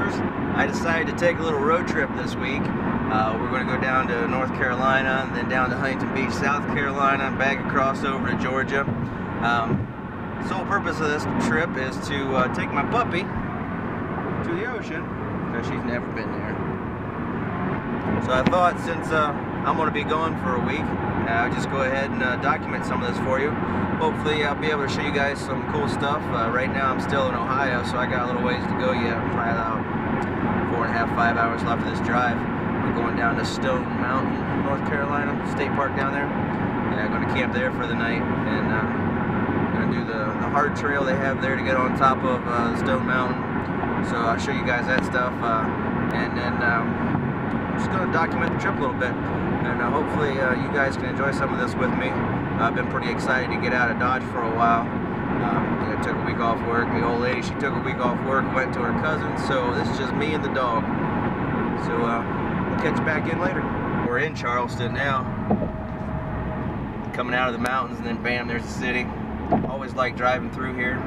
Cruise. I decided to take a little road trip this week. We're going to go down to North Carolina and then down to Huntington Beach, South Carolina, and back across over to Georgia. Sole purpose of this trip is to take my puppy to the ocean because she's never been there. So I thought, since I'm going to be gone for a week, I'll just go ahead and document some of this for you. Hopefully I'll be able to show you guys some cool stuff. Right now I'm still in Ohio, so I got a little ways to go yet. Probably about 4.5, 5 hours left of this drive. We're going down to Stone Mountain, North Carolina, state park down there. And I'm going to camp there for the night, and going to do the hard trail they have there to get on top of Stone Mountain. So I'll show you guys that stuff, and then just going to document the trip a little bit, and hopefully you guys can enjoy some of this with me. I've been pretty excited to get out of Dodge for a while. I took a week off work. The old lady, she took a week off work, went to her cousin, so this is just me and the dog. So we'll catch you back in later. We're in Charleston now, coming out of the mountains, and then bam, there's the city. Always like driving through here.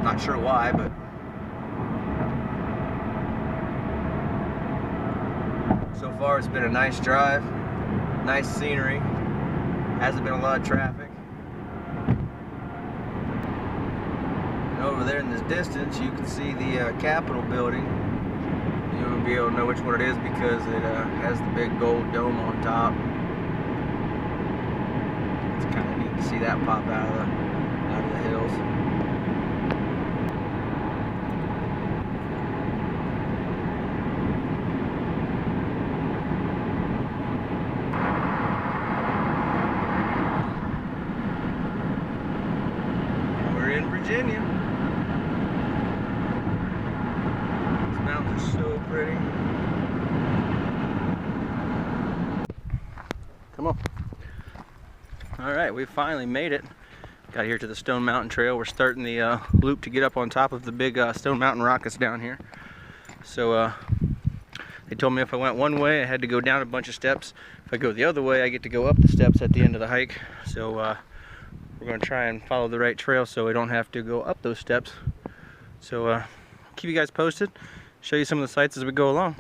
Not sure why, but so far it's been a nice drive, nice scenery, hasn't been a lot of traffic. And over there in this distance you can see the Capitol building. You'll be able to know which one it is because it has the big gold dome on top. It's kind of neat to see that pop out of the hills. Virginia. These mountains are so pretty. Come on. Alright, we finally made it. Got here to the Stone Mountain Trail. We're starting the loop to get up on top of the big Stone Mountain rockets down here. So they told me if I went one way I had to go down a bunch of steps. If I go the other way I get to go up the steps at the end of the hike. So we're going to try and follow the right trail so we don't have to go up those steps. So keep you guys posted, show you some of the sights as we go along.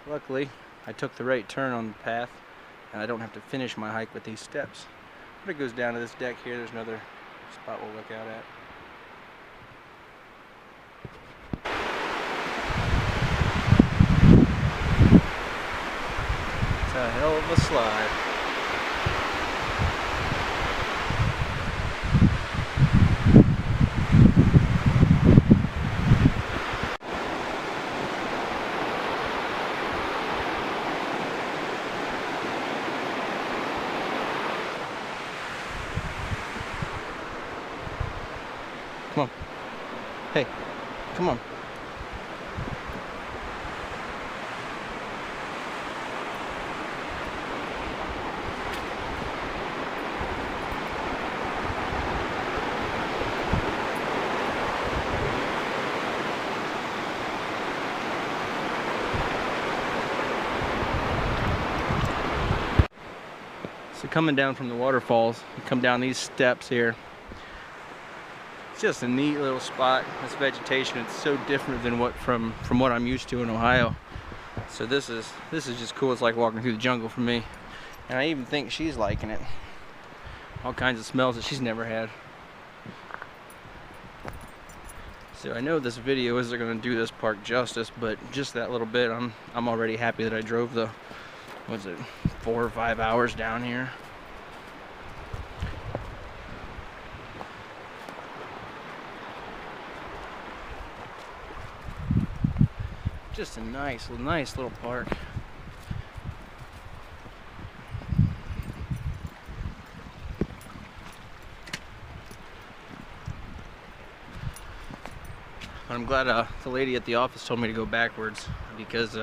Luckily, I took the right turn on the path, and I don't have to finish my hike with these steps. But it goes down to this deck here. There's another spot we'll look out at. It's a hell of a slide. Come on. Hey, come on. So coming down from the waterfalls, you come down these steps here. It's just a neat little spot. This vegetation, it's so different than from what I'm used to in Ohio. So this is just cool. It's like walking through the jungle for me. And I even think she's liking it. All kinds of smells that she's never had. So I know this video isn't going to do this park justice, but just that little bit, I'm already happy that I drove the, was it 4 or 5 hours down here. Just a nice little park. I'm glad the lady at the office told me to go backwards, because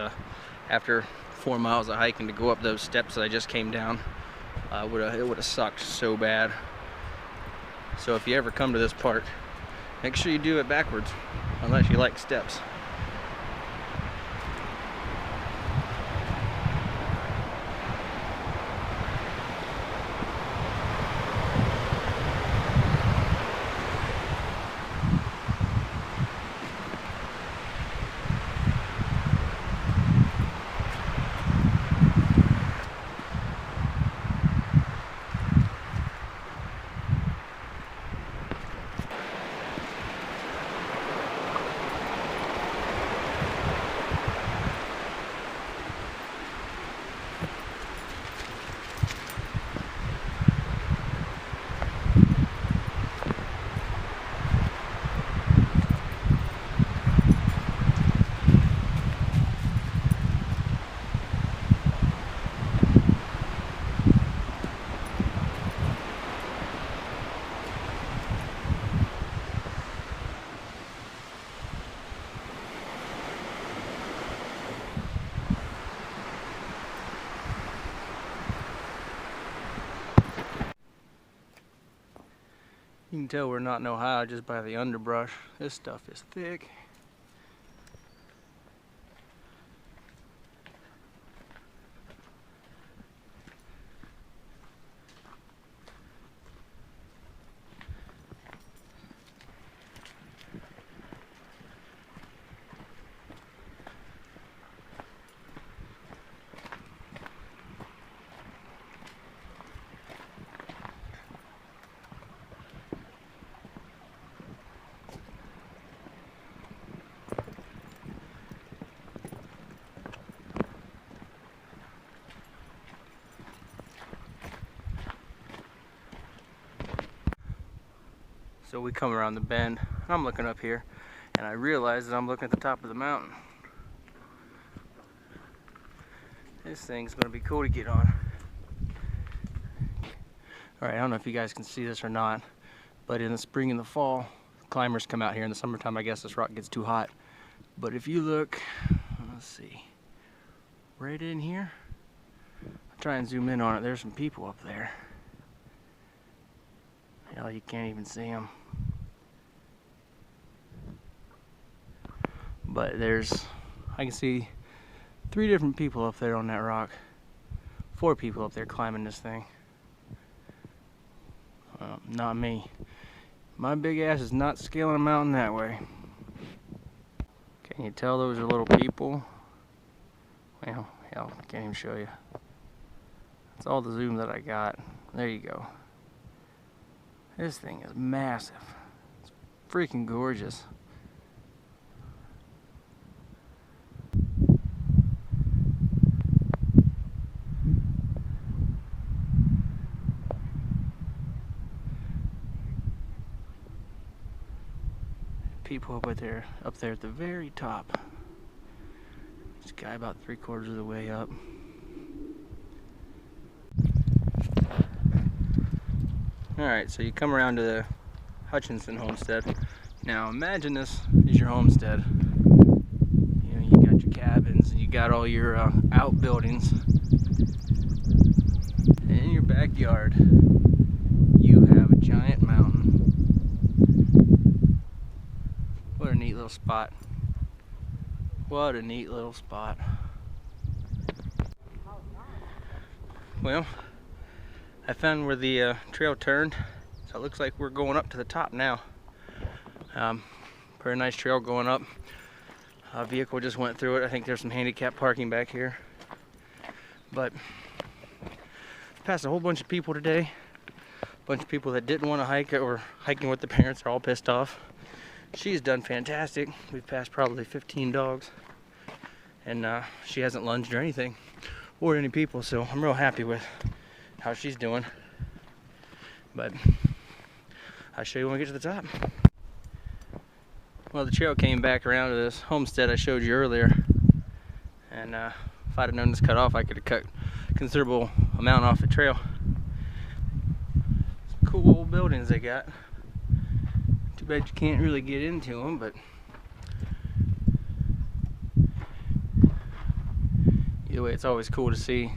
after 4 miles of hiking to go up those steps that I just came down, it would have sucked so bad. So if you ever come to this park, make sure you do it backwards, unless you like steps. You can tell we're not in Ohio just by the underbrush. This stuff is thick. So we come around the bend, I'm looking up here, and I realize that I'm looking at the top of the mountain. This thing's gonna be cool to get on. Alright, I don't know if you guys can see this or not, but in the spring and the fall, climbers come out here. In the summertime, I guess this rock gets too hot. But if you look, let's see, right in here, I'll try and zoom in on it. There's some people up there. Hell, you can't even see them. But I can see 3 different people up there on that rock. 4 people up there climbing this thing. Not me. My big ass is not scaling a mountain that way. Can you tell those are little people? Well, hell, I can't even show you. That's all the zoom that I got. There you go. This thing is massive. It's freaking gorgeous. People up there at the very top. This guy about 3/4 of the way up. Alright, so you come around to the Hutchinson homestead. Now imagine this is your homestead. You know, you got your cabins, and you got all your outbuildings. And in your backyard, you have a giant mountain. What a neat little spot. What a neat little spot. Well, I found where the trail turned, so it looks like we're going up to the top now. Very nice trail going up. A vehicle just went through it. I think there's some handicap parking back here. But passed a whole bunch of people today. A bunch of people that didn't want to hike or hiking with the parents are all pissed off. she's done fantastic. We've passed probably 15 dogs, and she hasn't lunged or anything, or any people, so I'm real happy with how she's doing. But I'll show you when we get to the top. Well, the trail came back around to this homestead I showed you earlier, and if I'd have known this cut off, I could have cut a considerable amount off the trail. Some cool old buildings they got. Too bad you can't really get into them, but either way, it's always cool to see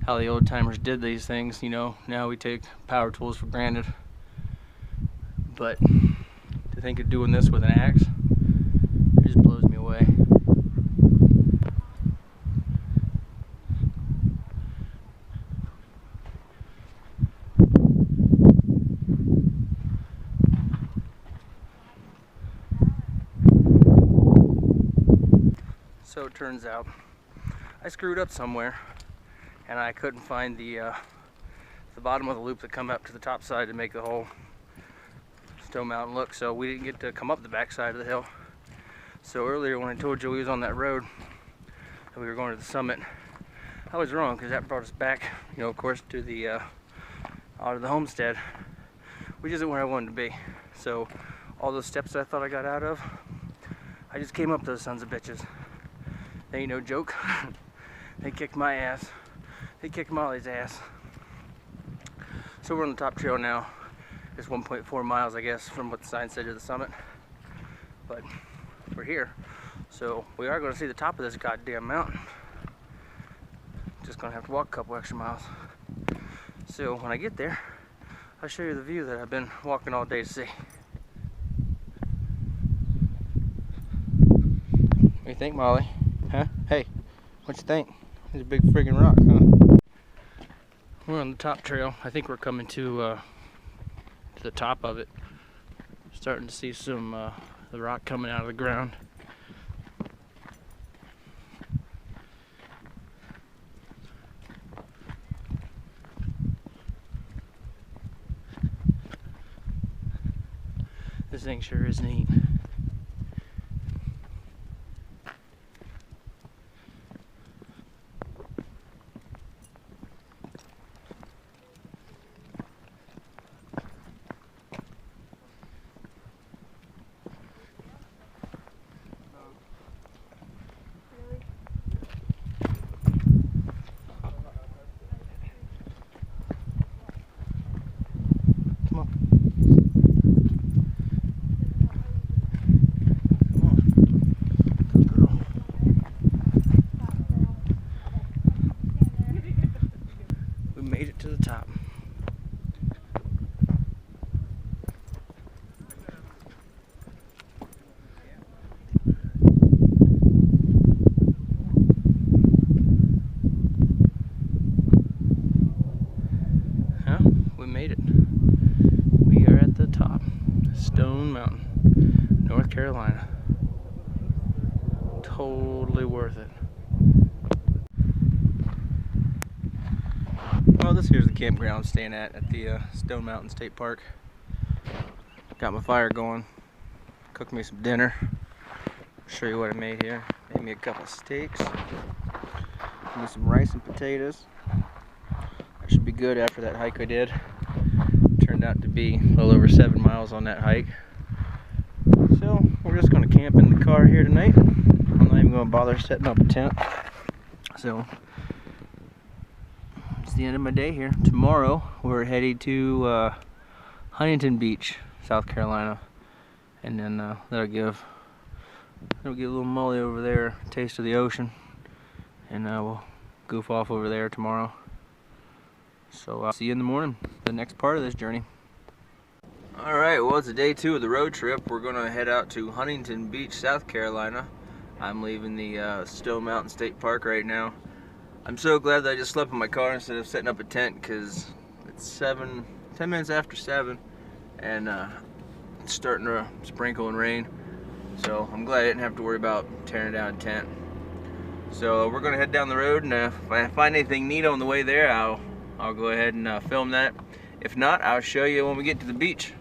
how the old timers did these things. You know, now we take power tools for granted, but to think of doing this with an axe, it just blows me away. So it turns out I screwed up somewhere, and I couldn't find the bottom of the loop that come up to the top side to make the whole Stone Mountain look, so we didn't get to come up the back side of the hill. So earlier when I told you we was on that road and we were going to the summit, I was wrong, because that brought us back, you know, of course, to the out of the homestead, which isn't where I wanted to be. So all those steps that I thought I got out of, I just came up those sons of bitches. They ain't no joke. They kicked my ass. They kicked Molly's ass. So we're on the top trail now. It's 1.4 miles, I guess, from what the sign said to the summit. But we're here. So we are going to see the top of this goddamn mountain. Just going to have to walk a couple extra miles. So when I get there, I'll show you the view that I've been walking all day to see. What do you think, Molly? Huh? Hey, what you think? It's a big friggin' rock, huh? We're on the top trail. I think we're coming to the top of it. Starting to see some the rock coming out of the ground. This thing sure is neat. Made it to the top. Huh? We made it. We are at the top. Stone Mountain, North Carolina. Totally worth it. Well, this here's the campground I'm staying at the Stone Mountain State Park. Got my fire going. Cooked me some dinner. Show you what I made here. Made me a couple steaks. Made me some rice and potatoes. That should be good after that hike I did. Turned out to be a little over 7 miles on that hike. So we're just going to camp in the car here tonight. I'm not even going to bother setting up a tent. So it's the end of my day here. Tomorrow we're headed to Huntington Beach, South Carolina, and then that'll give a little Molly over there a taste of the ocean, and we'll goof off over there tomorrow. So I'll see you in the morning, the next part of this journey. Alright, well, it's day 2 of the road trip. We're going to head out to Huntington Beach, South Carolina. I'm leaving the Stone Mountain State Park right now. I'm so glad that I just slept in my car instead of setting up a tent, because it's 10 minutes after 7, and it's starting to sprinkle and rain. So I'm glad I didn't have to worry about tearing down a tent. So we're going to head down the road, and if I find anything neat on the way there, I'll go ahead and film that. If not, I'll show you when we get to the beach.